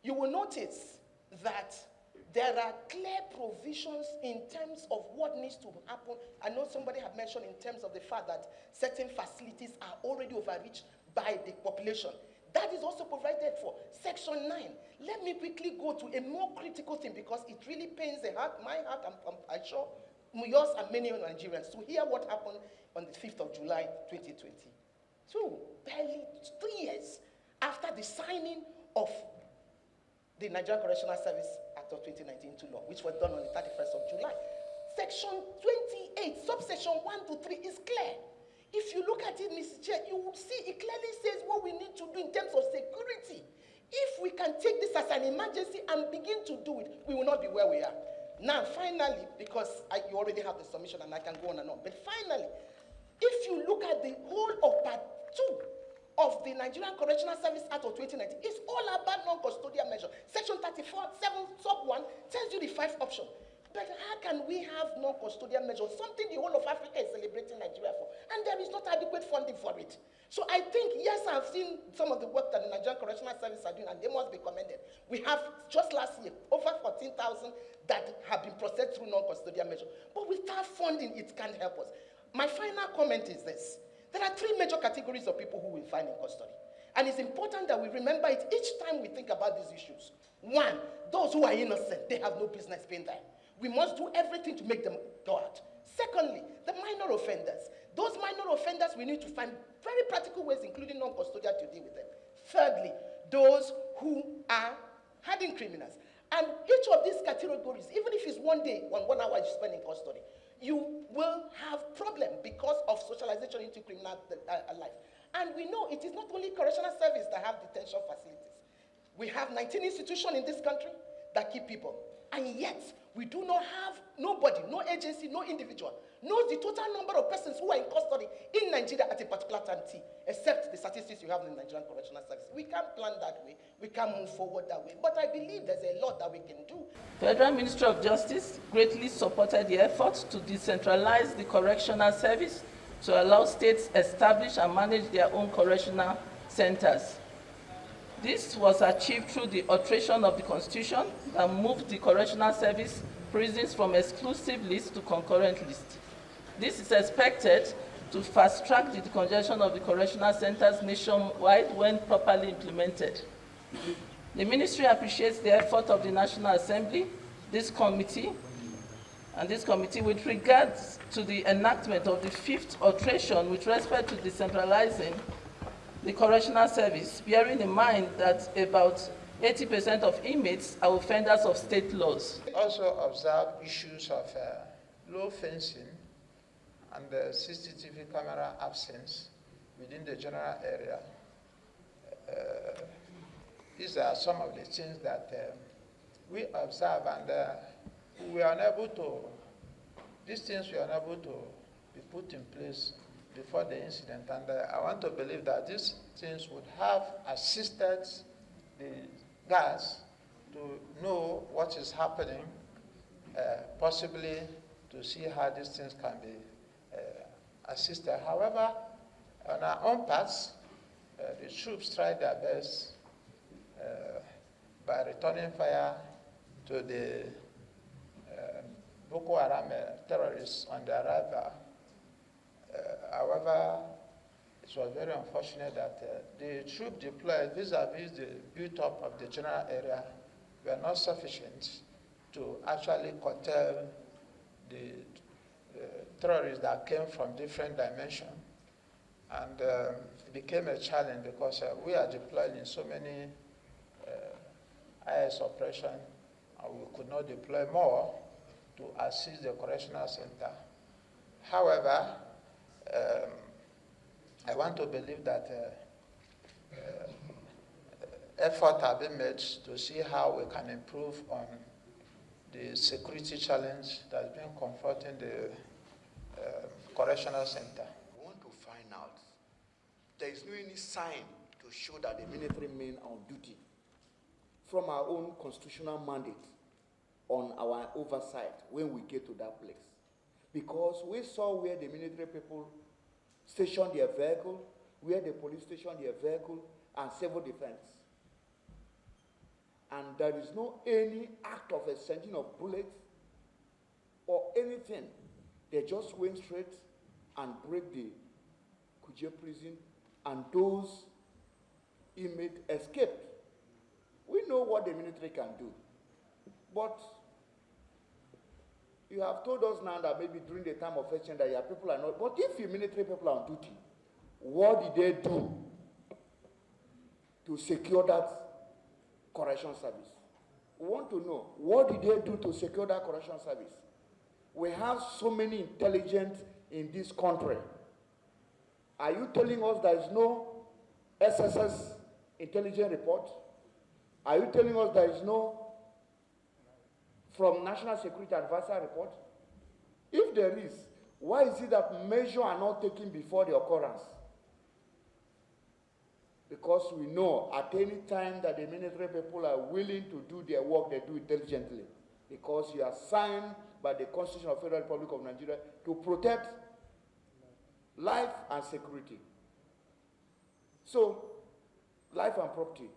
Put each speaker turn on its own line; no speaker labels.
you will notice that there are clear provisions in terms of what needs to happen. I know somebody had mentioned in terms of the fact that certain facilities are already overreached by the population. That is also provided for. Section 9. Let me quickly go to a more critical thing because it really pains the heart, my heart, I'm sure yours and many other Nigerians, to hear what happened on the 5th of July, 2020. So, barely 3 years after the signing of the Nigerian Correctional Service Act of 2019 into law, which was done on the 31st of July. Section 28, subsection 1 to 3 is clear. If you look at it, Mr. Chair, you will see it clearly says what we need to do in terms of security. If we can take this as an emergency and begin to do it, we will not be where we are. Now, finally, because you already have the submission and I can go on and on, but finally, if you look at the whole of part 2 of the Nigerian Correctional Service Act of 2019, it's all about non-custodial measures. Section 34, 7, sub 1 tells you the 5 options. But how can we have non-custodial measures, something the whole of Africa is celebrating Nigeria for, and there is not adequate funding for it? So I think, yes, I've seen some of the work that the Nigerian Correctional Service are doing, and they must be commended. We have, just last year, over 14,000 that have been processed through non-custodial measures. But without funding, it can't help us. My final comment is this. There are 3 major categories of people who we find in custody. And it's important that we remember it each time we think about these issues. 1, those who are innocent, they have no business being there. We must do everything to make them go out. Secondly, the minor offenders. Those minor offenders, we need to find very practical ways, including non-custodial, to deal with them. Thirdly, those who are hardened criminals. And each of these categories, even if it's 1 day, 1 hour you spend in custody, you will have problem because of socialization into criminal life. And we know it is not only correctional service that have detention facilities. We have 19 institutions in this country that keep people. And yet, we do not have nobody, no agency, no individual, knows the total number of persons who are in custody in Nigeria at a particular time T, except the statistics you have in the Nigerian Correctional Service. We can't plan that way. We can't move forward that way. But I believe there's a lot that we can do.
Federal Ministry of Justice greatly supported the efforts to decentralize the correctional service to allow states establish and manage their own correctional centers. This was achieved through the alteration of the Constitution that moved the correctional service prisons from exclusive list to concurrent list. This is expected to fast-track the decongestion of the correctional centers nationwide when properly implemented. The ministry appreciates the effort of the National Assembly, this committee with regards to the enactment of the 5th alteration with respect to decentralizing the correctional service, bearing in mind that about 80% of inmates are offenders of state laws.
We also observe issues of low fencing and CCTV camera absence within the general area. These are some of the things that we observe, and we are unable to, these things we are unable to be put in place before the incident, and I want to believe that these things would have assisted the guards to know what is happening, possibly to see how these things can be assisted. However, on our own parts, the troops tried their best by returning fire to the Boko Haram terrorists on their arrival. However, it was very unfortunate that the troop deployed vis-a-vis the build-up of the general area were not sufficient to actually curtail the terrorists that came from different dimensions. And it became a challenge because we are deployed in so many IS operations, and we could not deploy more to assist the correctional center. However, I want to believe that efforts have been made to see how we can improve on the security challenge that's been confronting the correctional center.
We want to find out there is no any sign to show that the military men are on duty from our own constitutional mandate on our oversight when we get to that place. Because we saw where the military people stationed their vehicle, where the police stationed their vehicle, and civil defense. and there is no any act of exchanging of bullets or anything. They just went straight and break the Kuje prison, and those inmates escaped. We know what the military can do, but you have told us now that maybe during the time of election that your people are not. But if your military people are on duty, what did they do to secure that correction service? We want to know, what did they do to secure that correction service? We have so many intelligence in this country. Are you telling us there is no SSS intelligence report? Are you telling us there is no from National Security Advisor report? If there is, why is it that measures are not taken before the occurrence? Because we know at any time that the military people are willing to do their work, they do it diligently. Because you are signed by the Constitution of the Federal Republic of Nigeria to protect life and security. So, life and property.